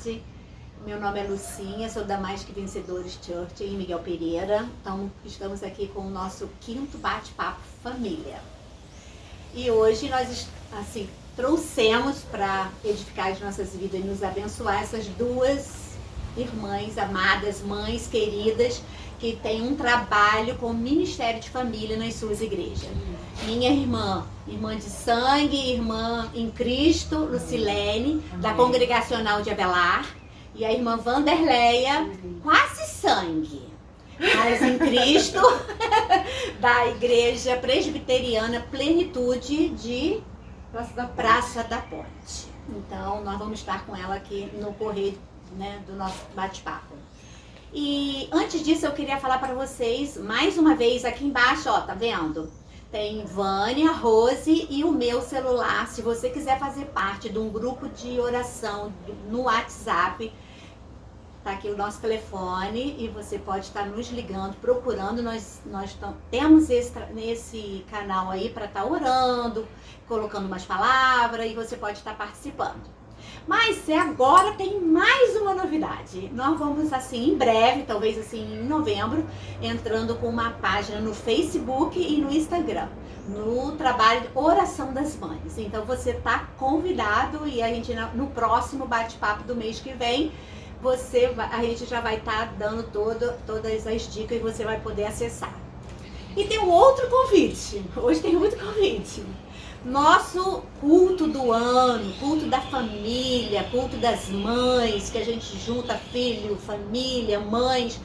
tarde. Meu nome é Lucinha, sou da Mais Que Vencedores Church em Miguel Pereira. Então, estamos aqui com o nosso 5º bate-papo família. E hoje nós, assim, trouxemos para edificar as nossas vidas e nos abençoar essas duas irmãs, amadas, mães queridas, que têm um trabalho com o Ministério de Família nas suas igrejas. Minha irmã de sangue, irmã em Cristo, Lucilene, da Congregacional de Abelar, e a irmã Vanderleia, quase sangue, mas em Cristo, da Igreja Presbiteriana Plenitude de Praça da Ponte. Então, nós vamos estar com ela aqui no correr, né, do nosso bate-papo. E antes disso, eu queria falar para vocês, mais uma vez, aqui embaixo, ó, tá vendo? Tem Vânia, Rose e o meu celular. Se você quiser fazer parte de um grupo de oração no WhatsApp, tá aqui o nosso telefone e você pode estar nos ligando, procurando. Nós temos esse canal aí para estar orando, colocando umas palavras e você pode estar participando. Mas agora tem mais uma novidade. Nós vamos, assim, em breve, talvez assim em novembro, entrando com uma página no Facebook e no Instagram, no trabalho de Oração das Mães. Então você está convidado e a gente no próximo bate-papo do mês que vem, a gente já vai estar dando todas as dicas e você vai poder acessar. E tem um outro convite. Hoje tem muito convite. Nosso culto do ano, culto da família, culto das mães, que a gente junta filho, família, mães,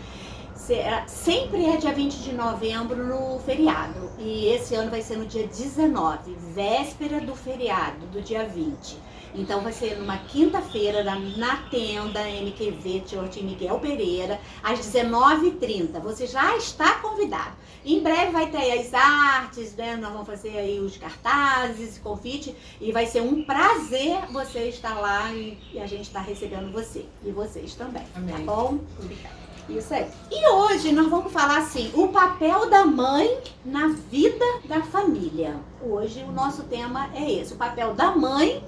sempre é dia 20 de novembro no feriado. E esse ano vai ser no dia 19, véspera do feriado, do dia 20. Então vai ser numa quinta-feira na tenda MQV Church em Miguel Pereira, às 19h30. Você já está convidado. Em breve vai ter as artes, né? Nós vamos fazer aí os cartazes, confite, e vai ser um prazer você estar lá e a gente está recebendo você. E vocês também. Amém. Tá bom? Obrigada. Isso aí. E hoje nós vamos falar assim, o papel da mãe na vida da família. Hoje o nosso tema é esse, o papel da mãe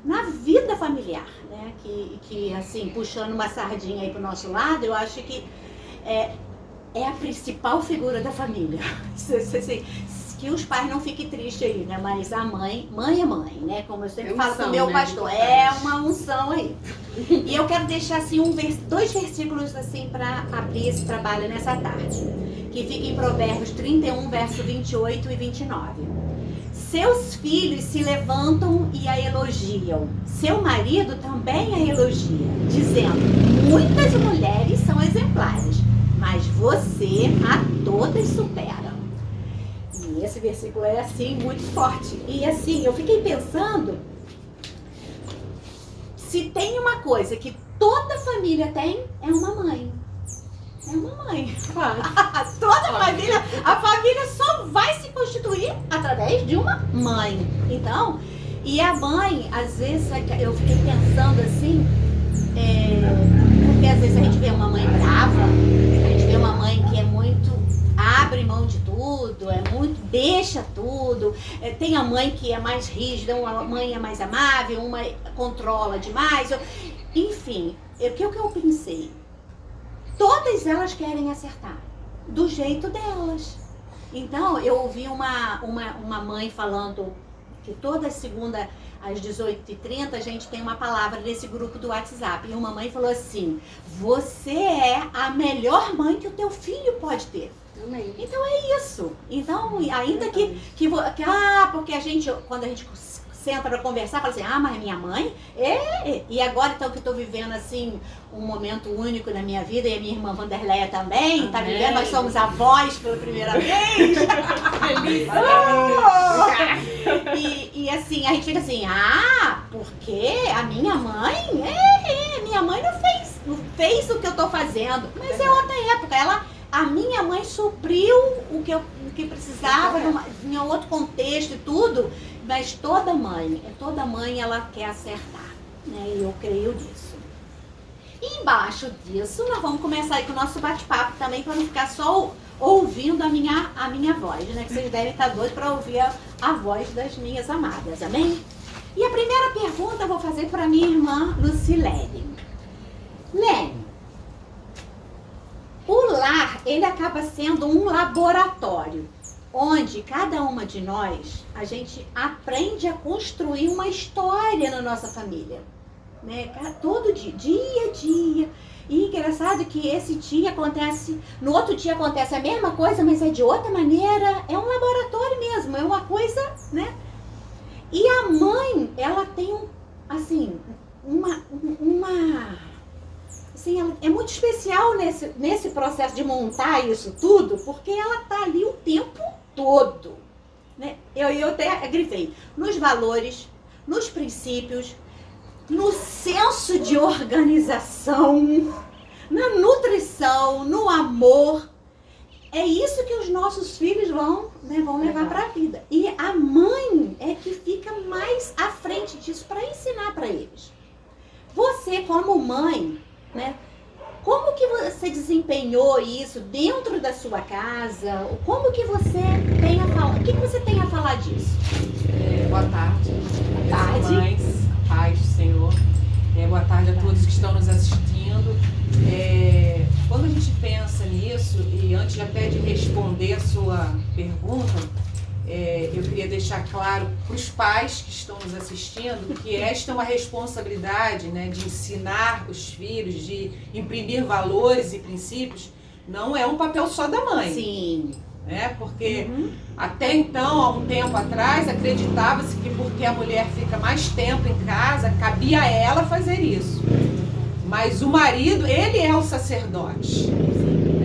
na vida familiar, né? Que assim, puxando uma sardinha aí pro nosso lado, eu acho que é a principal figura da família. Que os pais não fiquem tristes aí, né? Mas a mãe é mãe, né? Como eu sempre falo com o meu pastor, é uma unção aí. E eu quero deixar assim dois versículos assim para abrir esse trabalho nessa tarde, que fica em Provérbios 31, verso 28 e 29. Seus filhos se levantam e a elogiam. Seu marido também a elogia, dizendo: muitas mulheres são exemplares, mas você a todas supera. E esse versículo é assim, muito forte. E assim, eu fiquei pensando, se tem uma coisa que toda família tem, é uma mãe. É uma mãe. Claro. A família só vai se constituir através de uma mãe. Então, e a mãe, às vezes, eu fiquei pensando assim, porque às vezes a gente vê uma mãe brava, a gente vê uma mãe que é muito, abre mão de tudo, deixa tudo. Tem a mãe que é mais rígida, uma mãe é mais amável, uma controla demais. Enfim, o que eu pensei? Todas elas querem acertar, do jeito delas. Então, eu ouvi uma mãe falando que toda segunda às 18h30 a gente tem uma palavra nesse grupo do WhatsApp. E uma mãe falou assim: você é a melhor mãe que o teu filho pode ter. Amém. Então é isso. Então, ainda porque a gente, quando a gente senta para conversar, fala assim: mas minha mãe e agora então que eu tô vivendo assim um momento único na minha vida, e a minha irmã Vanderleia também tá vivendo, nós somos avós pela primeira vez. E assim, a gente fica assim: porque a minha mãe não fez o que eu tô fazendo. Mas é outra época, a minha mãe supriu o que precisava em outro contexto e tudo. Mas toda mãe ela quer acertar, né? E eu creio nisso. E embaixo disso, nós vamos começar aí com o nosso bate-papo também, para não ficar só ouvindo a minha voz, né? Que vocês devem estar doidos para ouvir a voz das minhas amadas, amém? E a primeira pergunta eu vou fazer para minha irmã Lucilene. Lene, o lar, ele acaba sendo um laboratório, onde cada uma de nós, a gente aprende a construir uma história na nossa família, né? Todo dia, dia a dia. E engraçado que esse dia acontece, no outro dia acontece a mesma coisa, mas é de outra maneira. É um laboratório mesmo, é uma coisa, né? E a mãe, ela tem assim, assim, ela é muito especial nesse processo de montar isso tudo, porque ela tá ali o tempo todo, né? Eu até grifei, nos valores, nos princípios, no senso de organização, na nutrição, no amor. É isso que os nossos filhos vão levar para a vida. E a mãe é que fica mais à frente disso para ensinar para eles. Você, como mãe, né? Como que você desempenhou isso dentro da sua casa? Como que você tem a falar? O que você tem a falar disso? Boa tarde. Boa tarde. Mães, paz do Senhor. Boa tarde a todos que estão nos assistindo. Quando a gente pensa nisso, e antes até de responder a sua pergunta, eu queria deixar claro para os pais que estão nos assistindo que esta é uma responsabilidade, né, de ensinar os filhos, de imprimir valores e princípios, não é um papel só da mãe. Sim. Porque até então, há um tempo atrás, acreditava-se que porque a mulher fica mais tempo em casa, cabia a ela fazer isso. Mas o marido, ele é o sacerdote.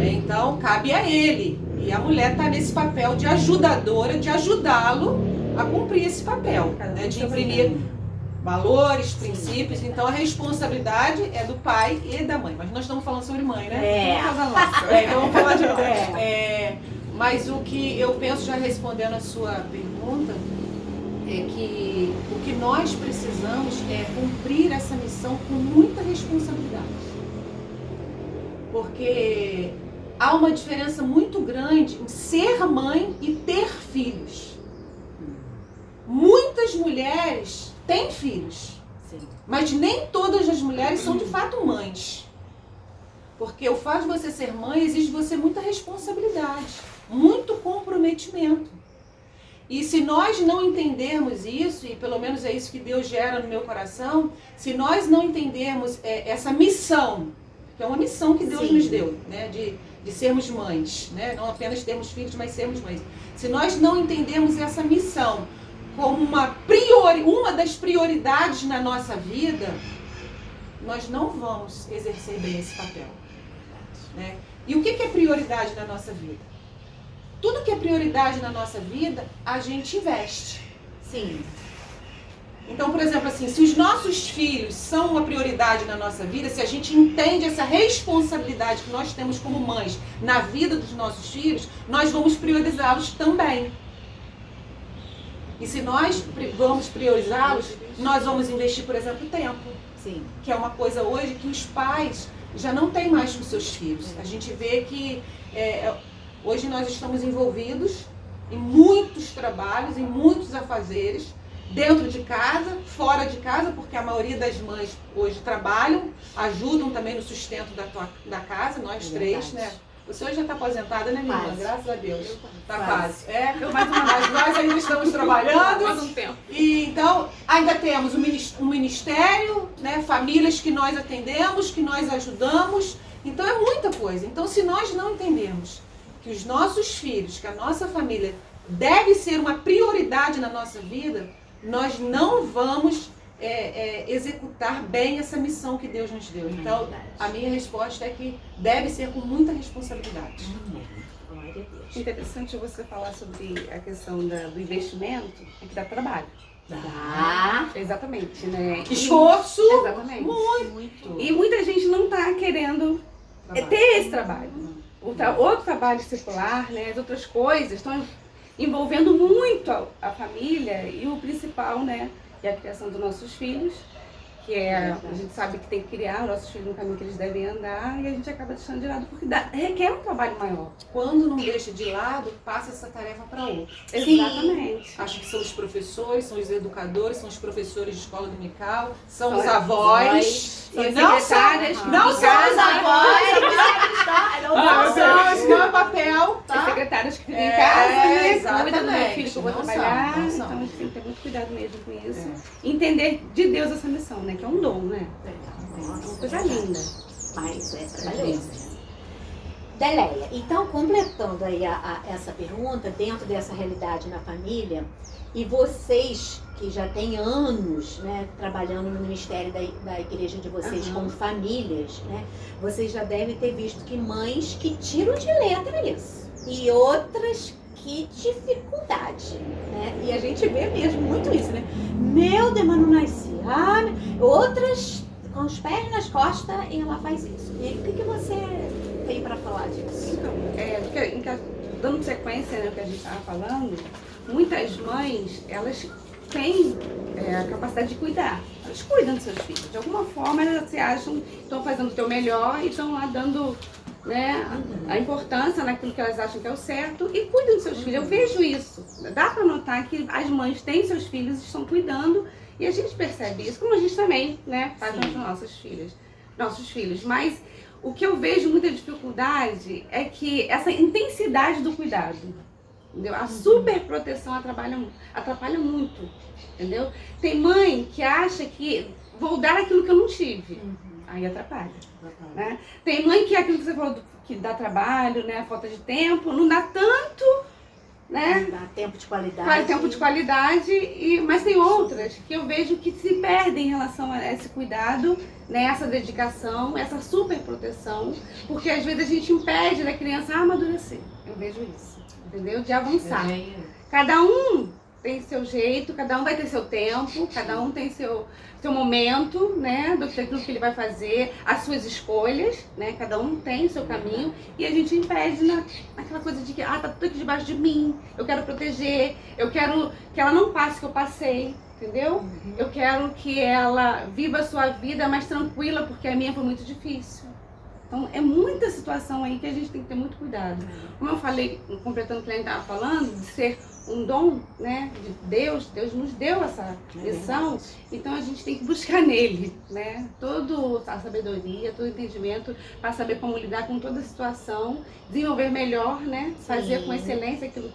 Então, cabe a ele. E a mulher está nesse papel de ajudadora, de ajudá-lo a cumprir esse papel, né? De imprimir valores, princípios. Então, a responsabilidade é do pai e da mãe. Mas nós estamos falando sobre mãe, né? Então, vamos falar de nós. Mas o que eu penso, já respondendo a sua pergunta, é que o que nós precisamos é cumprir essa missão com muita responsabilidade. Porque há uma diferença muito grande em ser mãe e ter filhos. Muitas mulheres têm filhos, mas nem todas as mulheres são de fato mães. Porque o fato de você ser mãe exige de você muita responsabilidade, muito comprometimento. E se nós não entendermos isso, e pelo menos é isso que Deus gera no meu coração, se nós não entendermos essa missão, que é uma missão que Deus nos deu, né, de sermos mães, né, não apenas termos filhos, mas sermos mães. Se nós não entendermos essa missão como uma das prioridades na nossa vida, nós não vamos exercer bem esse papel, né? E o que é prioridade na nossa vida? Tudo que é prioridade na nossa vida, a gente investe. Sim. Então, por exemplo, assim, se os nossos filhos são uma prioridade na nossa vida, se a gente entende essa responsabilidade que nós temos como mães na vida dos nossos filhos, nós vamos priorizá-los também. E se nós vamos priorizá-los, nós vamos investir, por exemplo, tempo. Sim. Que é uma coisa hoje que os pais já não têm mais com seus filhos. A gente vê que hoje nós estamos envolvidos em muitos trabalhos, em muitos afazeres, dentro de casa, fora de casa, porque a maioria das mães hoje trabalham, ajudam também no sustento da casa, nós três, né? Você hoje já está aposentada, né, menina? Graças a Deus. Está quase. Mas nós ainda estamos trabalhando. Mais um tempo. E então, ainda temos um ministério, né? Famílias que nós atendemos, que nós ajudamos. Então, é muita coisa. Então, se nós não entendermos que os nossos filhos, que a nossa família deve ser uma prioridade na nossa vida, nós não vamos executar bem essa missão que Deus nos deu. Então, a minha resposta é que deve ser com muita responsabilidade. Glória a Deus. Interessante você falar sobre a questão do investimento, que dá trabalho. Dá. Exatamente, né? Esforço. Exatamente. Muito. E muita gente não está querendo ter esse trabalho. Outro trabalho circular, né? As outras coisas estão envolvendo muito a família e o principal, né? Que é a criação dos nossos filhos, que a gente sabe que tem que criar os nossos filhos no caminho que eles devem andar e a gente acaba deixando de lado porque requer um trabalho maior. Quando não deixa de lado, passa essa tarefa para outro. Exatamente. Acho que são os professores, são os educadores, são os professores de escola dominical, são os avós. São E as não secretárias que não ficam são em os casa. avós, não são, esse não é papel. As secretárias que ficam em casa, né? Exatamente. Cuidam do meu filho que eu vou Não trabalhar. são, não são. Então a gente tem que ter muito cuidado mesmo com isso. Entender de Deus essa missão, né? Que é um dom, né? É uma coisa linda. Mas é trabalhoso. Deleia, então completando aí essa pergunta, dentro dessa realidade na família, e vocês que já têm anos, né, trabalhando no ministério da igreja de vocês com famílias, né, vocês já devem ter visto que mães que tiram de letra isso, e outras que dificuldade, né, e a gente vê mesmo muito isso, né, meu Deus, mas não nasci, outras com os pés nas costas e ela faz isso. E o que você tem para falar disso? Então, dando sequência no que a gente estava falando, muitas mães, elas têm a capacidade de cuidar. Elas cuidam dos seus filhos. De alguma forma, elas se acham que estão fazendo o teu melhor e estão lá dando, né, a importância naquilo que elas acham que é o certo e cuidam dos seus filhos. Eu vejo isso. Dá para notar que as mães têm seus filhos e estão cuidando e a gente percebe isso, como a gente também, né, faz com os nossos filhos. Mas o que eu vejo muita dificuldade é que essa intensidade do cuidado, entendeu? A superproteção atrapalha muito, entendeu? Tem mãe que acha que vou dar aquilo que eu não tive, aí atrapalha, né? Tem mãe que é aquilo que você falou que dá trabalho, né? Falta de tempo, não dá tanto, né? Dá tempo de qualidade. Faz tempo de qualidade, mas tem outras que eu vejo que se perdem em relação a esse cuidado, né? Essa dedicação, essa super proteção, porque às vezes a gente impede da criança a amadurecer. Eu vejo isso, entendeu? De avançar. Cada um tem seu jeito, cada um vai ter seu tempo, cada um tem seu momento, né, daquilo que ele vai fazer, as suas escolhas, né, cada um tem o seu caminho e a gente impede naquela coisa de que, tá tudo aqui debaixo de mim, eu quero proteger, eu quero que ela não passe o que eu passei, entendeu? Eu quero que ela viva a sua vida mais tranquila, porque a minha foi muito difícil. Então, é muita situação aí que a gente tem que ter muito cuidado. Como eu falei, completando o que a gente estava falando, de ser um dom, né, de Deus nos deu essa missão, então a gente tem que buscar nele, né, toda a sabedoria, todo o entendimento, para saber como lidar com toda a situação, desenvolver melhor, né, fazer com excelência aquilo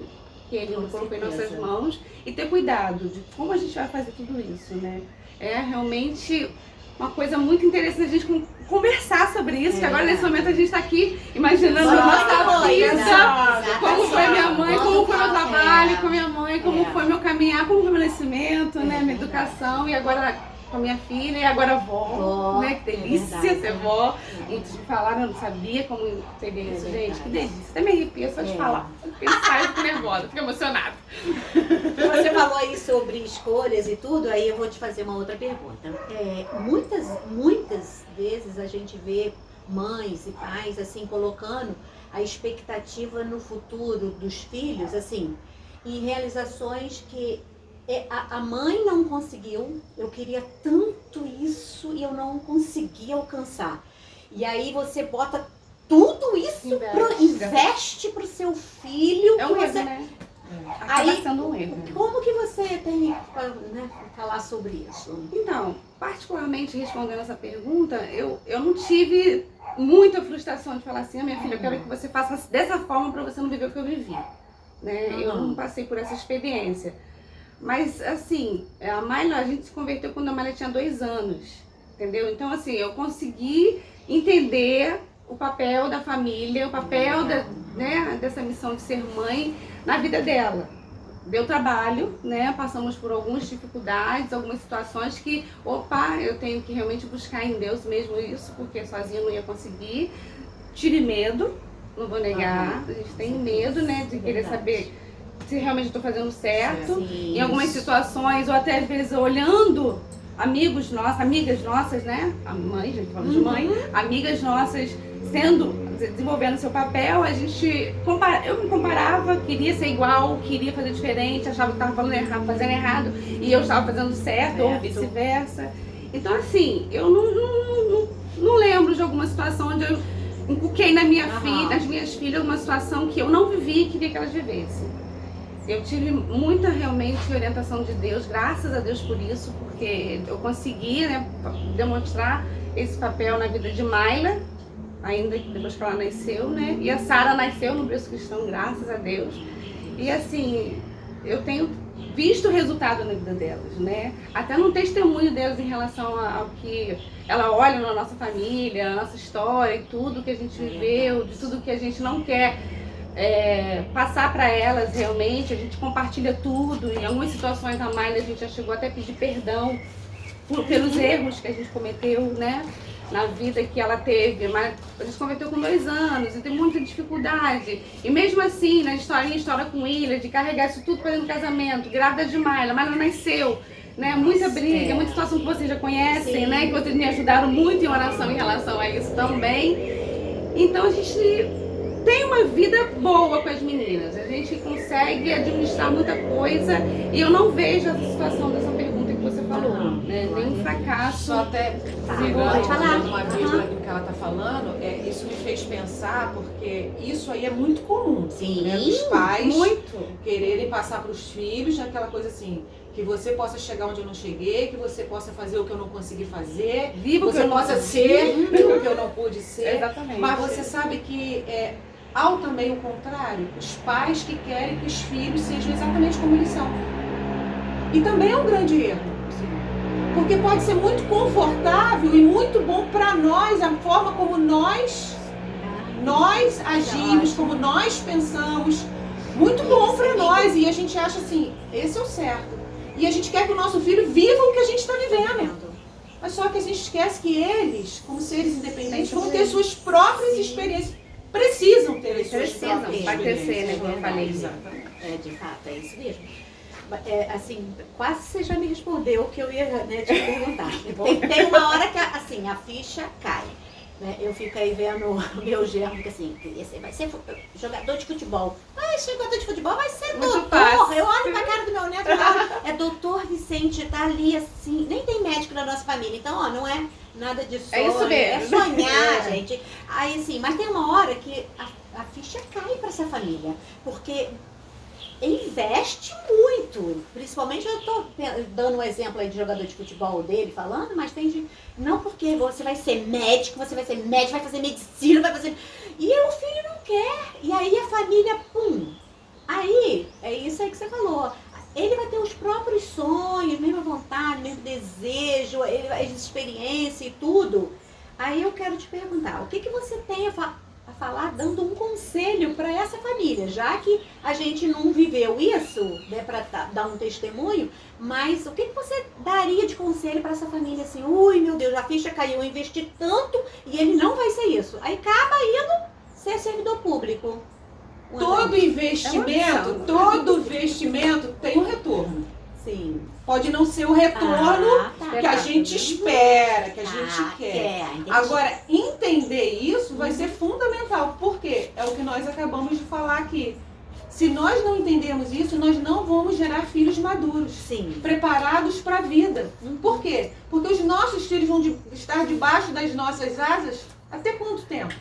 que ele colocou em nossas mãos e ter cuidado de como a gente vai fazer tudo isso, né. É realmente uma coisa muito interessante a gente conversar sobre isso, que agora nesse momento a gente está aqui imaginando a nossa vida, como foi minha mãe, como foi meu trabalho com minha mãe, como foi meu caminhar, como foi meu nascimento, né, minha educação, e agora com a minha filha, e agora vó, né, que delícia ser vó. Muitos me falaram, eu não sabia como seria isso, gente, que delícia, até me arrepia só de falar, pensar, eu fico nervosa, fico emocionada. Você falou aí sobre escolhas e tudo, aí eu vou te fazer uma outra pergunta. Muitas vezes a gente vê mães e pais assim colocando a expectativa no futuro dos filhos, assim, em realizações que a mãe não conseguiu, eu queria tanto isso e eu não consegui alcançar. E aí você bota tudo isso, investe pro seu filho. É um erro, né? Acaba sendo um erro. Como que você tem para, né, falar sobre isso? Então, particularmente respondendo essa pergunta, eu não tive muita frustração de falar assim, minha filha, eu quero que você faça dessa forma para você não viver o que eu vivi. Né? Eu não passei por essa experiência. Mas, assim, a gente se converteu quando a Mayla tinha 2 anos, entendeu? Então, assim, eu consegui entender o papel da família, o papel dessa missão de ser mãe na vida dela. Deu trabalho, né? Passamos por algumas dificuldades, algumas situações que, eu tenho que realmente buscar em Deus mesmo isso, porque sozinha não ia conseguir. Tive medo, não vou negar, a gente tem medo, né, de querer saber se realmente estou fazendo certo. Sim, em algumas situações, ou até às vezes olhando amigas nossas, né? A mãe, gente, falando de mãe, amigas nossas desenvolvendo seu papel, eu me comparava, queria ser igual, queria fazer diferente, achava que estava fazendo errado e eu estava fazendo certo, ou vice-versa. Então, assim, eu não lembro de alguma situação onde eu inculquei na minha filha, nas minhas filhas, uma situação que eu não vivi e queria que elas vivessem. Eu tive muita, realmente, orientação de Deus, graças a Deus por isso, porque eu consegui, né, demonstrar esse papel na vida de Mayla, ainda depois que ela nasceu, né? E a Sara nasceu no berço cristão, graças a Deus. E assim, eu tenho visto o resultado na vida delas, né? Até no testemunho delas em relação ao que ela olha na nossa família, na nossa história e tudo que a gente viveu, de tudo que a gente não quer passar para elas realmente. A gente compartilha tudo. Em algumas situações a Mayla, a gente já chegou até a pedir perdão pelos erros que a gente cometeu, né? Na vida que ela teve, mas a gente converteu com 2 anos e tem muita dificuldade. E mesmo assim, na história com Ilha, de carregar isso tudo para dentro do casamento, grávida de Mayla nasceu, né? Muita briga, muita situação que vocês já conhecem, né? Que vocês me ajudaram muito em oração em relação a isso também. Então a gente tem uma vida boa com as meninas, a gente consegue administrar muita coisa e eu não vejo essa situação dessa pergunta que você falou, né? Nenhum fracasso. Só até pode falar. uma vez naquilo que ela está falando, isso me fez pensar, porque isso aí é muito comum. Sim, né? Os pais muito. quererem passar para os filhos aquela coisa assim, que você possa chegar onde eu não cheguei, que você possa fazer o que eu não consegui fazer, Viva você possa ser o que eu não pude ser. Exatamente. Mas você sabe que há também o contrário, os pais que querem que os filhos sejam exatamente como eles são. E também é um grande erro. Porque pode ser muito confortável e muito bom para nós, a forma como nós agimos, como nós pensamos. Muito bom para nós. E a gente acha assim, esse é o certo. E a gente quer que o nosso filho viva o que a gente está vivendo. Mas só que a gente esquece que eles, como seres independentes, vão ter suas próprias experiências. Precisam ter as suas próprias experiências. Para crescer, né? Como eu falei. Exatamente. De fato, é isso mesmo. Assim, quase você já me respondeu o que eu ia, né, te perguntar. Tem uma hora que assim, a ficha cai. Né? Eu fico aí vendo o meu germo, fica assim, esse vai ser jogador de futebol. Vai ser jogador de futebol, vai ser muito doutor. fácil. Eu olho pra cara do meu neto e falo, é doutor Vicente, tá ali assim, nem tem médico na nossa família, então ó, não é nada de sonho, É isso mesmo. é sonhar, gente. Aí assim, mas tem uma hora que a ficha cai pra essa família, porque investe muito, principalmente eu tô dando um exemplo aí de jogador de futebol dele falando, mas tem de, não porque você vai ser médico, vai fazer medicina, vai fazer, e o filho não quer, e aí a família, aí, é isso aí que você falou, ele vai ter os próprios sonhos, mesma vontade, mesmo desejo, ele vai ter experiência e tudo. Aí eu quero te perguntar, o que você tem a falar dando um conselho para essa família, já que a gente não viveu isso, né, para dar um testemunho, mas o que você daria de conselho para essa família assim, ui meu Deus, a ficha caiu, eu investi tanto e ele não vai ser isso, aí acaba indo ser servidor público. Todo investimento tem um retorno. Sim. Pode não ser o retorno que a gente espera, que a gente quer. Agora, entender isso vai ser fundamental, porque é o que nós acabamos de falar aqui. Se nós não entendermos isso, nós não vamos gerar filhos maduros, preparados para a vida. Por quê? Porque os nossos filhos vão estar debaixo das nossas asas até quanto tempo?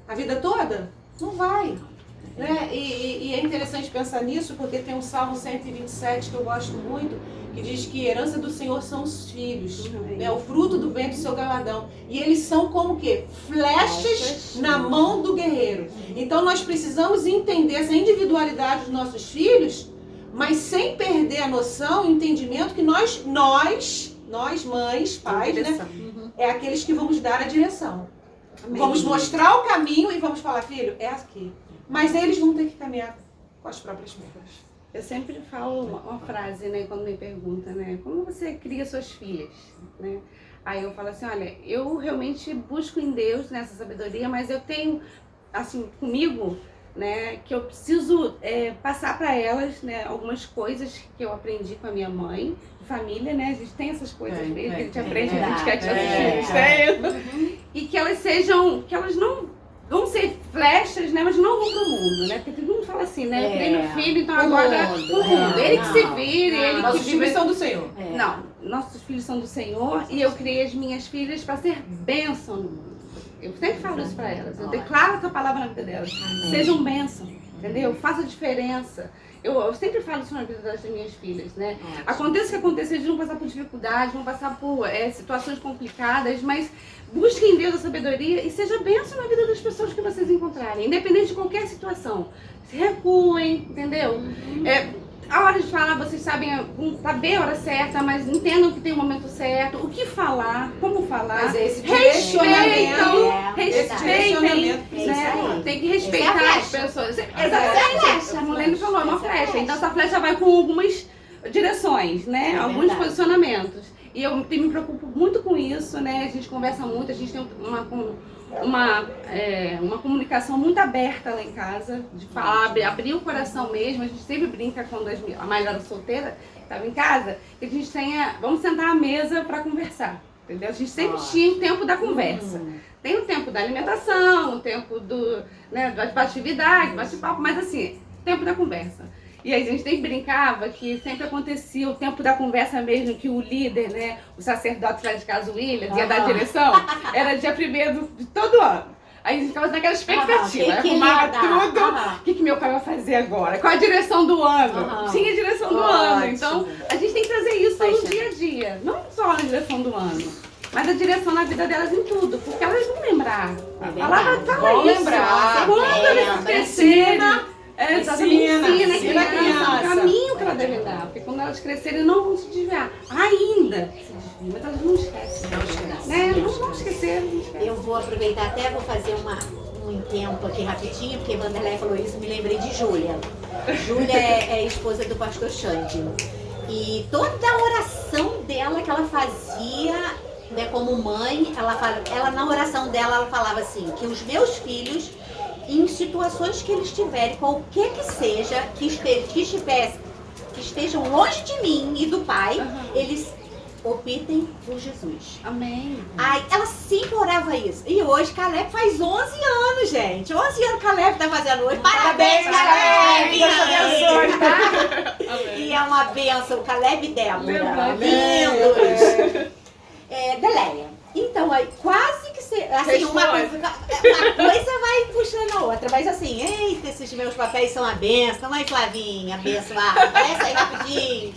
A vida toda? Não vai. Né? E é interessante pensar nisso, porque tem um Salmo 127 que eu gosto muito, que diz que a herança do Senhor são os filhos, né? O fruto do ventre do seu galardão. E eles são como que? Flechas na mão do guerreiro. Então nós precisamos entender essa individualidade dos nossos filhos, mas sem perder a noção, o entendimento que nós mães, pais, né? É aqueles que vamos dar a direção. Amém. Vamos mostrar o caminho e vamos falar, filho, é aqui. Mas eles vão ter que caminhar com as próprias pernas. Eu sempre falo uma frase, né, quando me perguntam, né, como você cria suas filhas, né? Aí eu falo assim, olha, eu realmente busco em Deus nessa sabedoria, mas eu tenho, assim, comigo, né, que eu preciso passar para elas, né, algumas coisas que eu aprendi com a minha mãe, família, né, a gente tem essas coisas mesmo, que a gente aprende, a gente quer que os filhos e que elas sejam, que elas não vão ser flechas, né, mas não vão pro mundo, né, porque todo mundo fala assim, né, eu criei meu filho, então agora pro mundo, ele que se vire, ele Mas que os filhos são do Senhor. Não, nossos filhos são do Senhor e eu criei as minhas filhas para ser bênção no mundo. Eu sempre falo isso para elas, eu declaro essa palavra na vida delas. Sejam bênção, entendeu? Faça diferença. Eu sempre falo isso na vida das minhas filhas, né? Aconteça o que acontecer, eles vão passar por dificuldades, vão passar por situações complicadas, mas busquem em Deus a sabedoria e seja bênção na vida das pessoas que vocês encontrarem, independente de qualquer situação. Se recuem, entendeu? A hora de falar, vocês sabem saber a hora certa, mas entendam que tem o momento certo, o que falar, como falar. Mas esse direcionamento, respeitem, né? Tem que respeitar as pessoas. Exatamente, a mulher falou, é uma flecha. Então essa flecha vai com algumas direções, né? Alguns posicionamentos. E eu me preocupo muito com isso, né? A gente conversa muito, a gente tem uma comunicação muito aberta lá em casa, de falar, abrir o coração mesmo. A gente sempre brinca quando a Maíra era solteira, estava em casa, que a gente vamos sentar à mesa para conversar, entendeu? A gente sempre tinha o tempo da conversa. Tem o tempo da alimentação, o tempo da atividade, bate-papo, mas assim, tempo da conversa. E aí a gente sempre brincava que sempre acontecia o tempo da conversa mesmo, que o líder, né, o sacerdote lá de casa, o William, ia dar direção, era dia 1º de todo ano. Aí a gente ficava naquela expectativa, arrumava tudo, o que meu pai vai fazer agora? Qual a direção do ano? Tinha a direção do ano, então a gente tem que trazer isso no dia a dia, não só na direção do ano. Mas a direção na vida delas em tudo, porque elas vão lembrar. A palavra fala isso. Lembrar. Quando eles crescerem, ensina a criança o caminho que ela deve dar. Porque quando elas crescerem, não vão se desviar. Ainda se desviam, mas elas não esquecem. Não vão esquecer. Eu vou aproveitar até, vou fazer um tempo aqui rapidinho, porque Vanderlei falou isso, me lembrei de Júlia. Júlia é esposa do pastor Xande. E toda a oração dela que ela fazia, né, como mãe, ela na oração dela, ela falava assim, que os meus filhos, em situações que eles tiverem, qualquer que seja, que estejam longe de mim e do pai, eles optem por Jesus. Amém. Ai, ela sempre orava isso. E hoje Caleb faz 11 anos, gente. 11 anos Caleb tá fazendo hoje. Parabéns, Caleb! Deus abençoe, tá? E é uma bênção, Caleb e Débora. Lindos! Deleia. Então, aí quase que assim, uma coisa vai puxando a outra, mas assim, eita, esses meus papéis são a benção, mãe Flavinha, abençoada, aparece aí rapidinho.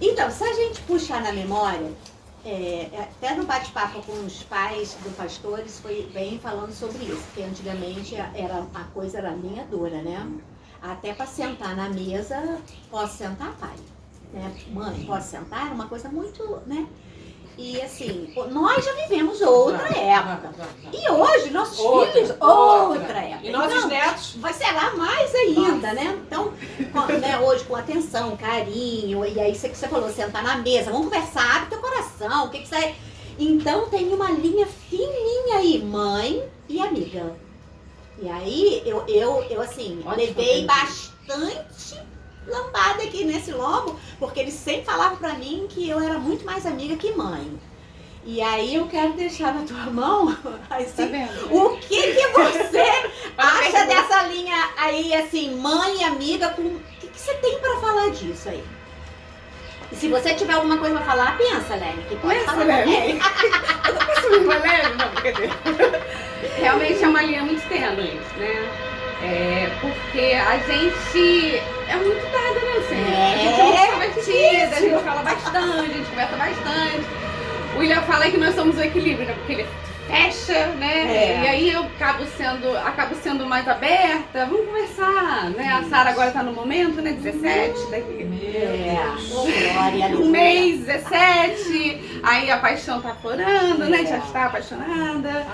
Então, se a gente puxar na memória, até no bate-papo com os pais do pastores, bem falando sobre isso, porque antigamente a coisa era linha dura, né? Até para sentar na mesa, posso sentar, pai? Né? Mãe, posso sentar? Era uma coisa muito, né? E assim, nós já vivemos outra época. E hoje, nossos filhos, outra época. E nossos netos? Vai ser lá mais ainda, né? Então, hoje com atenção, carinho, e aí você falou, sentar na mesa, vamos conversar, abre teu coração, o que você... Então tem uma linha fininha aí, mãe e amiga. E aí, eu assim, levei bastante lambada aqui nesse lombo, porque eles sempre falavam pra mim que eu era muito mais amiga que mãe. E aí eu quero deixar na tua mão, assim, o que você acha dessa linha aí, assim, mãe e amiga, o que você tem pra falar disso aí? E se você tiver alguma coisa pra falar, pensa, Lene, que pode falar também. Eu não posso me falar, não, brincadeira. Realmente é uma linha muito tênue, né? Porque a gente é muito dada, né, Senhor? A gente é muito extrovertida, a gente fala bastante, a gente conversa bastante. O William fala que nós somos o equilíbrio, né? Porque ele fecha, né? E aí eu acabo sendo mais aberta. Vamos conversar, né? A Sara agora tá no momento, né? 17, daqui. Um mês, 17. Aí a paixão tá aflorando, né? Já está apaixonada.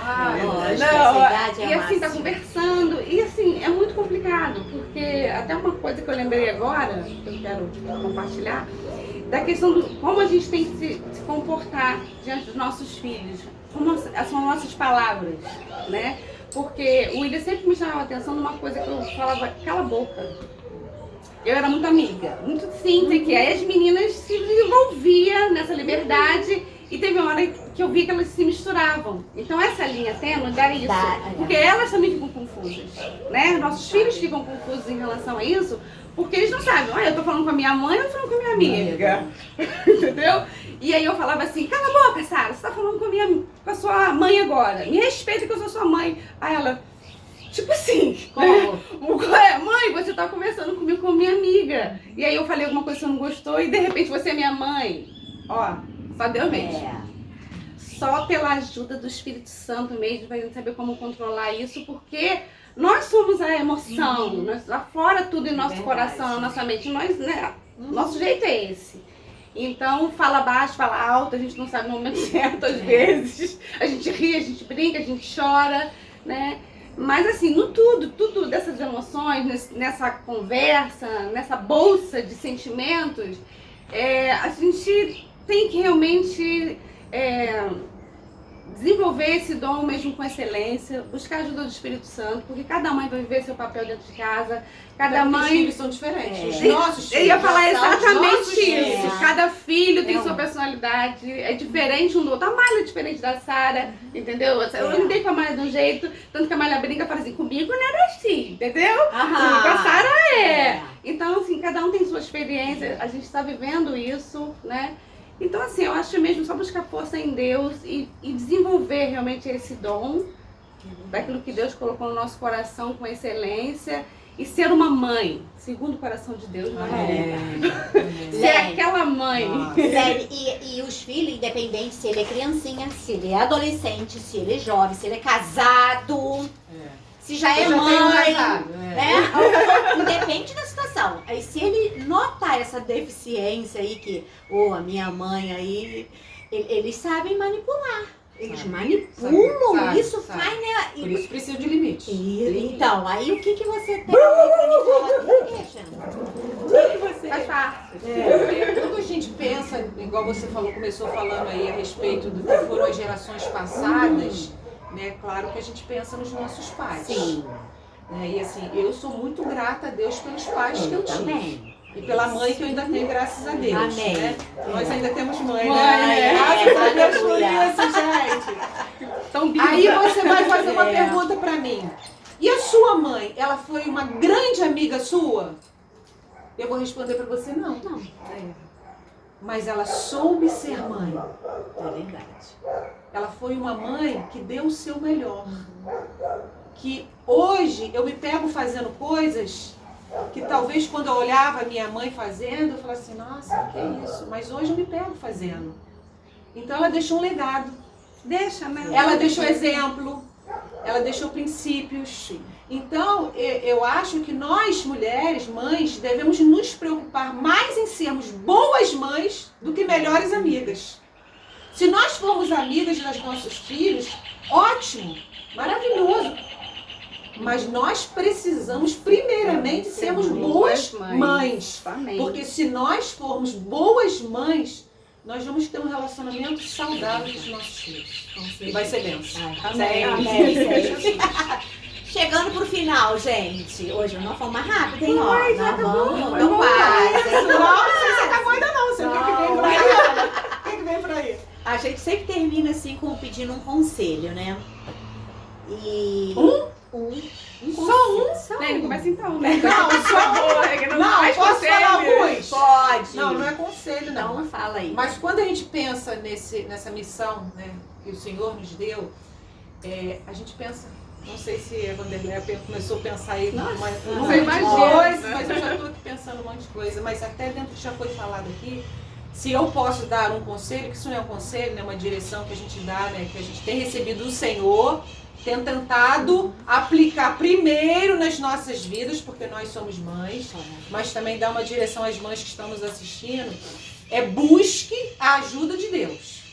E assim, tá conversando. E assim, é muito complicado, porque até uma coisa que eu lembrei agora, que eu quero compartilhar, da questão de como a gente tem que se comportar diante dos nossos filhos. Como são nossas palavras, né? Porque o William sempre me chamava a atenção numa coisa que eu falava, cala a boca. Eu era muito amiga, muito simples, que aí as meninas se desenvolviam nessa liberdade E teve uma hora que eu vi que elas se misturavam. Então essa linha tênue dá isso. Porque elas também ficam confusas, né? Nossos filhos ficam confusos em relação a isso, porque eles não sabem, eu tô falando com a minha mãe ou eu tô falando com a minha amiga? Entendeu? E aí eu falava assim, cala a boca, Sara, você tá falando com a sua mãe agora. Me respeita que eu sou sua mãe. Aí ela, tipo assim, mãe, você tá conversando comigo com a minha amiga. E aí eu falei alguma coisa que você não gostou e de repente você é minha mãe. Ó, só Deus mesmo. Só pela ajuda do Espírito Santo mesmo, pra gente saber como controlar isso, porque nós somos a emoção, nós aflora tudo em nosso coração, na nossa mente. Nós, né, nosso jeito é esse. Então, fala baixo, fala alto, a gente não sabe no momento certo às vezes. A gente ri, a gente brinca, a gente chora, né? Mas assim, no tudo dessas emoções, nessa conversa, nessa bolsa de sentimentos, a gente tem que realmente desenvolver esse dom mesmo com excelência, buscar a ajuda do Espírito Santo, porque cada mãe vai viver seu papel dentro de casa, cada mãe... Os filhos são diferentes, os nossos filhos. Eu ia falar exatamente isso, filhos. cada filho tem sua personalidade, é diferente um do outro, a Malha é diferente da Sara, entendeu? Eu lidei com a Malha de um jeito, tanto que a Malha brinca e fala assim, comigo não era assim, entendeu? Com a Sara Então assim, cada um tem sua experiência, a gente está vivendo isso, né? Então assim, eu acho mesmo só buscar força em Deus e desenvolver realmente esse dom daquilo que Deus colocou no nosso coração com excelência e ser uma mãe, segundo o coração de Deus, ser aquela mãe. E os filhos, independente se ele é criancinha, se ele é adolescente, se ele é jovem, se ele é casado, se já é mãe, independe da situação. Aí se ele notar essa deficiência aí, que a minha mãe aí, eles sabem manipular. Eles manipulam, isso faz, né? Por isso precisa de limite. Então, aí o que você tem pra me falar aqui, Faz parte. Quando a gente pensa, igual você falou, começou falando aí a respeito do que foram as gerações passadas, né? Claro que a gente pensa nos nossos pais. Sim. E assim, eu sou muito grata a Deus pelos pais que eu tive. Também. E pela mãe que eu ainda tenho, graças a Deus. Amém. Né? Nós ainda temos mãe, né? Graças a Deus por isso, gente. Aí você vai fazer uma pergunta pra mim. E a sua mãe, ela foi uma grande amiga sua? Eu vou responder pra você, não. Mas ela soube ser mãe. É verdade. Ela foi uma mãe que deu o seu melhor. Que hoje eu me pego fazendo coisas que talvez quando eu olhava a minha mãe fazendo, eu falava assim, nossa, que é isso? Mas hoje eu me pego fazendo. Então ela deixou um legado. Deixa, né? Ela deixou exemplo, ela deixou princípios. Então, eu acho que nós, mulheres, mães, devemos nos preocupar mais em sermos boas mães do que melhores amigas. Se nós formos amigas dos nossos filhos, ótimo, maravilhoso. Mas nós precisamos, primeiramente, sermos boas mães. Porque se nós formos boas mães, nós vamos ter um relacionamento saudável com os nossos filhos. E vai ser bênção. Amém. Chegando pro final, gente. Hoje nós fomos mais rápido, hein? Nós vamos, não quase. Não sei se acabou ainda não. Você o que vem por aí? A gente sempre termina assim pedindo um conselho, né? E... Só um? Ele começa então, né? Não, só não, posso falar alguns? Pode. Não é conselho, não. Então fala aí. Mas quando a gente pensa nessa missão, né, que o Senhor nos deu, a gente pensa, não sei se a Vanderlei começou a pensar aí você imagina, coisa, mas eu já estou aqui pensando um monte de coisa, mas até dentro já foi falado aqui, se eu posso dar um conselho, que isso não é um conselho, né, uma direção que a gente dá, né, que a gente tem recebido do Senhor, tem tentado aplicar primeiro nas nossas vidas, porque nós somos mães, mas também dá uma direção às mães que estão nos assistindo, busque a ajuda de Deus.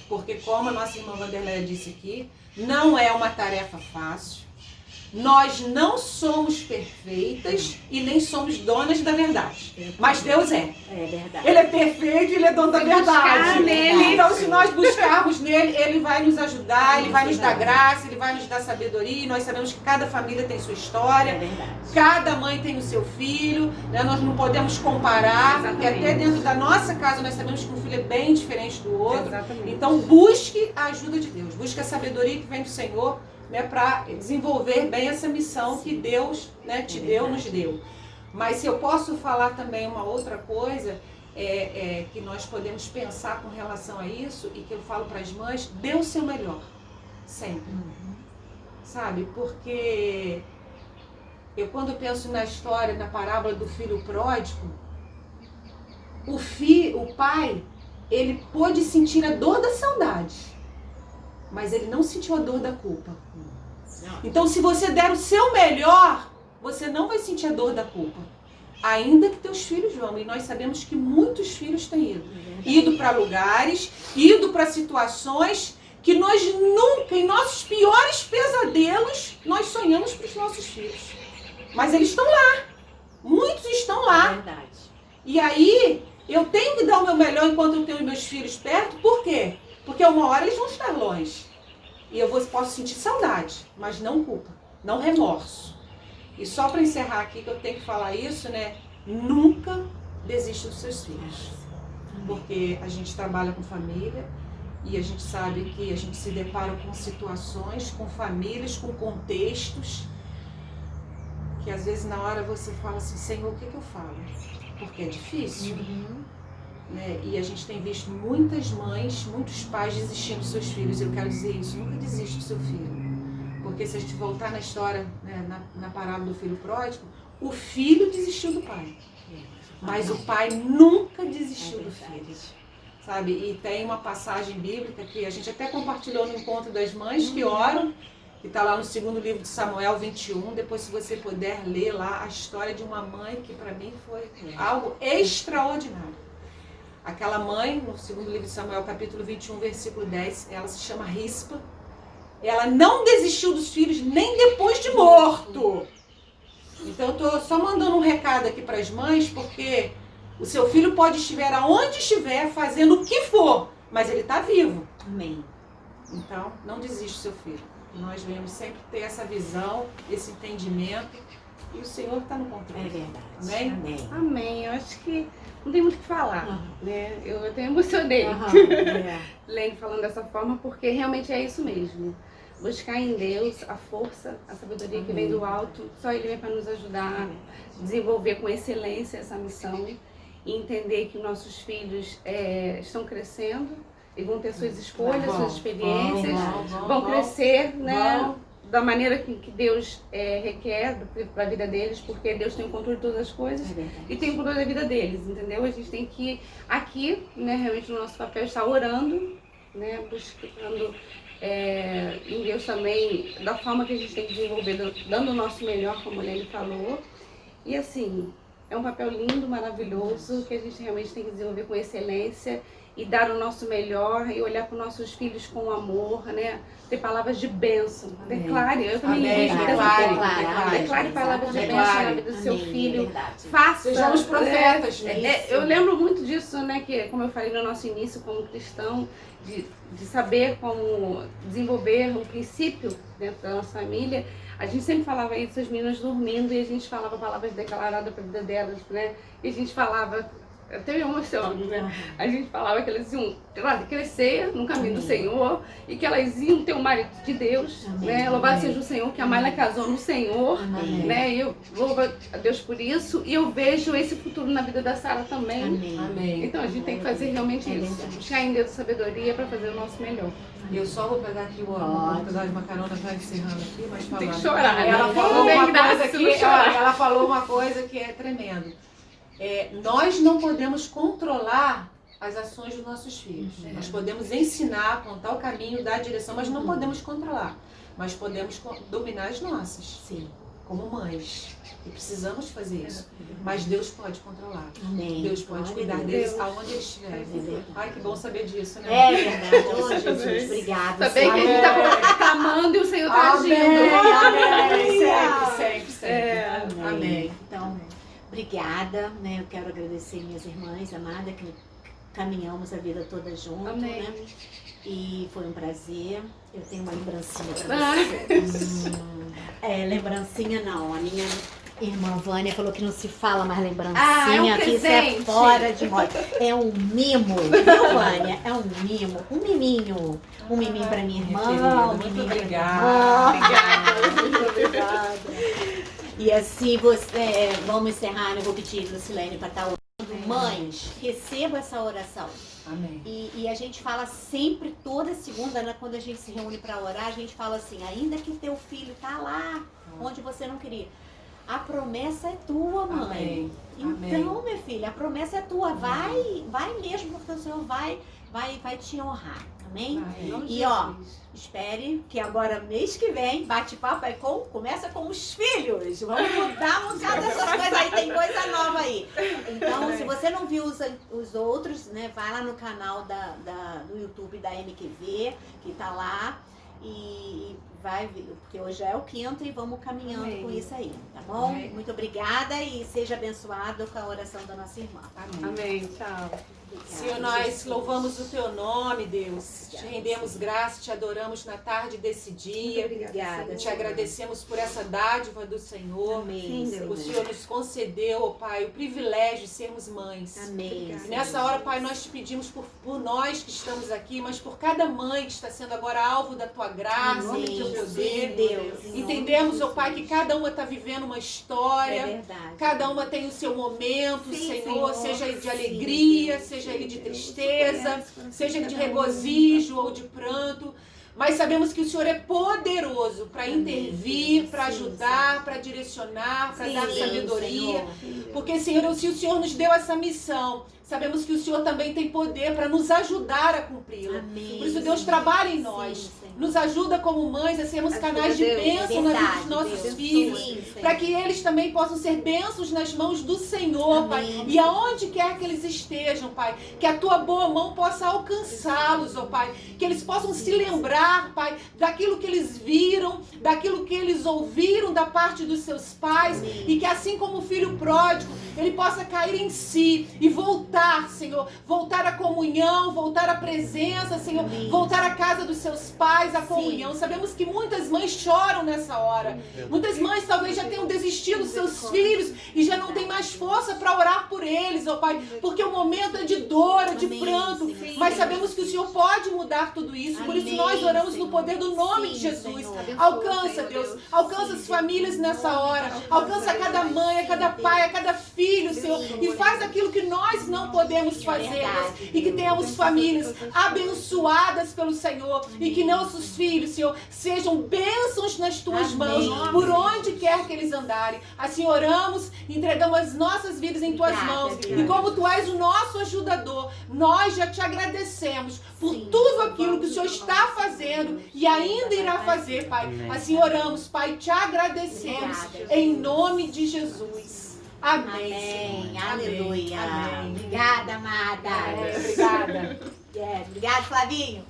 Porque como a nossa irmã Vanderlei disse aqui, não é uma tarefa fácil, Nós não somos perfeitas e nem somos donas da verdade. Mas Deus é. É verdade. Ele é perfeito e ele é dono da verdade. nele. Então, se nós buscarmos nele, ele vai nos ajudar, ele vai nos dar graça, ele vai nos dar sabedoria. E nós sabemos que cada família tem sua história. É verdade. Cada mãe tem o seu filho, né? Nós não podemos comparar, porque até dentro da nossa casa nós sabemos que um filho é bem diferente do outro. Exatamente. Então busque a ajuda de Deus, busque a sabedoria que vem do Senhor, né, para desenvolver bem essa missão que Deus, né, te deu, nos deu. Mas se eu posso falar também uma outra coisa, que nós podemos pensar com relação a isso, e que eu falo para as mães, dê o seu melhor, sempre. Sabe, porque quando penso na história, na parábola do filho pródigo, o pai, ele pôde sentir a dor da saudade, mas ele não sentiu a dor da culpa. Então, se você der o seu melhor, você não vai sentir a dor da culpa. Ainda que teus filhos vão. E nós sabemos que muitos filhos têm ido para lugares, ido para situações que nós nunca, em nossos piores pesadelos, nós sonhamos para os nossos filhos. Mas eles estão lá. Muitos estão lá. É verdade. E aí, eu tenho que dar o meu melhor enquanto eu tenho meus filhos perto. Por quê? Porque uma hora eles vão estar longe. E eu posso sentir saudade, mas não culpa, não remorso. E só para encerrar aqui, que eu tenho que falar isso, né? Nunca desista dos seus filhos. Porque a gente trabalha com família e a gente sabe que a gente se depara com situações, com famílias, com contextos, que às vezes na hora você fala assim, Senhor, o que eu falo? Porque é difícil. Né? E a gente tem visto muitas mães, muitos pais desistindo dos seus filhos. Eu quero dizer isso, nunca desista do seu filho. Porque se a gente voltar na história, né, na parábola do filho pródigo, o filho desistiu do pai. Mas o pai nunca desistiu do filho. Sabe? E tem uma passagem bíblica que a gente até compartilhou no Encontro das Mães que Oram, que está lá no segundo livro de Samuel 21. Depois, se você puder ler lá a história de uma mãe que para mim foi algo extraordinário. Aquela mãe, no segundo livro de Samuel, capítulo 21, versículo 10, ela se chama Rispa. Ela não desistiu dos filhos nem depois de morto. Então eu estou só mandando um recado aqui para as mães, porque o seu filho pode estiver aonde estiver, fazendo o que for, mas ele está vivo. Amém. Então, não desiste do seu filho. Nós devemos sempre ter essa visão, esse entendimento, e o Senhor está no controle. É verdade. Amém? Amém. Amém. Eu acho que não tem muito o que falar, né? Eu até emocionei lendo, falando dessa forma, porque realmente é isso mesmo. Buscar em Deus a força, a sabedoria que vem do alto, só Ele vem para nos ajudar a desenvolver com excelência essa missão e entender que nossos filhos estão crescendo e vão ter suas escolhas, suas experiências, vão crescer, né? Da maneira que Deus requer para a vida deles, porque Deus tem o controle de todas as coisas e tem o controle da vida deles, entendeu? A gente tem que, aqui, né, realmente no nosso papel, estar orando, né, buscando em Deus também, da forma que a gente tem que desenvolver, dando o nosso melhor, como ele falou. E assim, é um papel lindo, maravilhoso, que a gente realmente tem que desenvolver com excelência e dar o nosso melhor e olhar para os nossos filhos com amor, né? Ter palavras de bênção. Declare, eu também declare palavras de bênção na vida do seu filho. Faça. Sejamos profetas. Eu lembro muito disso, né? Que, como eu falei no nosso início como cristão, de saber como desenvolver um princípio dentro da nossa família. A gente sempre falava isso, as meninas dormindo, e a gente falava palavras declaradas para a vida delas, né? E a gente falava, até me emociono, né? A gente falava que elas iam crescer no caminho do Senhor e que elas iam ter um marido de Deus, né? Louvado seja o Senhor, que a Mayla casou no Senhor, né? E eu louvo a Deus por isso, e eu vejo esse futuro na vida da Sara também. Amém. Então a gente tem que fazer realmente isso, buscar em Deus sabedoria para fazer o nosso melhor. Eu só vou pegar aqui o pedaço de macarrão, tá encerrando aqui, mas falando. Tem que chorar, né? Ela falou Não tem uma graça coisa se que não chorar. ela falou uma coisa que é tremendo. Nós não podemos controlar as ações dos nossos filhos. Nós podemos ensinar, apontar o caminho, dar a direção, mas não podemos controlar. Mas podemos dominar as nossas. Sim. como mães. E precisamos fazer isso. Mas Deus pode controlar. Amém. Deus pode Glória cuidar a Deus. deles aonde eles estiverem. verdade. Ai, que bom saber disso, né? É verdade. Ô, Jesus, obrigada. Saber que a gente tá clamando e o Senhor tá agindo. Amém. Sempre, sempre. Amém. Amém. Então, obrigada, né? Eu quero agradecer minhas irmãs amadas que caminhamos a vida toda junto, Amém. né? E foi um prazer. Eu tenho uma lembrancinha pra Ah. vocês. Lembrancinha não. A minha irmã Vânia falou que não se fala mais lembrancinha, Ah, é um que isso é presente. fora de moda. É um mimo, viu, Vânia? É um mimo, um miminho. Um miminho pra minha irmã, querida, um muito miminho pra minha obrigada. irmã. Muito obrigada. E assim, vamos encerrar, eu vou pedir Lucilene para estar orando. Mães, receba essa oração. Amém. E a gente fala sempre, toda segunda, né, quando a gente se reúne para orar, a gente fala assim, ainda que teu filho tá lá onde você não queria, a promessa é tua, mãe. Amém. Então, minha filha, a promessa é tua. Vai mesmo, porque o Senhor vai te honrar. Amém? Amém. E ó, espere que agora, mês que vem, bate-papo começa com os filhos. Vamos mudar um bocado dessas coisas aí, tem coisa nova aí. Então, se você não viu os outros, né, vai lá no canal do YouTube da MQV, que tá lá, e vai ver, porque hoje já é o quinto e vamos caminhando Amém. com isso aí, tá bom? Amém. Muito obrigada e seja abençoado com a oração da nossa irmã. Amém. Tchau. Senhor, nós louvamos o teu nome, Deus. Te rendemos graça, te adoramos na tarde desse dia. Obrigada. Te agradecemos por essa dádiva do Senhor. Amém. Sim, O Senhor nos concedeu, ó Pai, o privilégio de sermos mães. Amém. E nessa hora, Pai, nós te pedimos por nós que estamos aqui, mas por cada mãe que está sendo agora alvo da tua graça, do teu poder. Deus. Entendemos, ó Pai, que cada uma está vivendo uma história. É verdade. Cada uma tem o seu momento, Sim, Senhor, Senhor. seja ele de Sim, alegria, Deus. seja ele de Deus. tristeza, seja ele de Cada um. regozijo ou de pranto. Mas sabemos que o Senhor é poderoso para Amém, intervir, Senhor. para Sim, ajudar, para direcionar, para Sim, dar sabedoria. Senhor. Porque, Senhor, se o Senhor nos deu essa missão, sabemos que o Senhor também tem poder para nos ajudar a cumpri-la. Amém. Por isso, Deus trabalha em nós. Sim, Senhor. Nos ajuda como mães a sermos Ajuda, canais de Deus. bênção na vida Verdade, dos nossos Deus. filhos. Sim, Senhor. Para que eles também possam ser bênçãos nas mãos do Senhor, Pai. Amém. E aonde quer que eles estejam, Pai, que a tua boa mão possa alcançá-los, ó Pai. Que eles possam se lembrar, Pai, daquilo que eles viram, daquilo que eles ouviram da parte dos seus pais. Amém. E que assim como o filho pródigo, ele possa cair em si e voltar, Senhor. Voltar à comunhão, voltar à presença, Senhor. Amém. Voltar à casa dos seus pais, à Sim. comunhão. Sabemos que muitas mães choram nessa hora. Muitas mães talvez já tenham desistido dos seus filhos e já não tem mais força para orar por eles, ó Pai, porque o momento é de dor, é de Amém, pranto, Senhor. mas sabemos que o Senhor pode mudar tudo isso, por isso Amém, nós oramos no Senhor. poder do nome Sim, de Jesus. Senhor. Alcança, Senhor Deus, Deus. alcança as Sim, famílias Senhor. nessa hora, Nome de alcança Jesus. cada mãe, a cada Sim, pai, a Deus. cada filho, Senhor, e faz aquilo que nós não podemos fazer, verdade, Deus, e que tenhamos famílias abençoadas pelo Senhor, e que nossos filhos, Senhor, sejam bênçãos nas tuas Amém. mãos, por onde quer que eles andarem. Assim oramos, entregamos as nossas vidas em tuas Obrigada, mãos, obrigada. e como tu és o nosso ajudador, nós já te agradecemos por Sim. tudo aquilo que o Senhor está fazendo e ainda irá fazer, Pai. Assim oramos, Pai, te agradecemos Obrigada, em Jesus. nome de Jesus. Amém. Amém. Senhor. Aleluia. Amém. Obrigada, amada. Obrigada. Obrigado, Flavinho.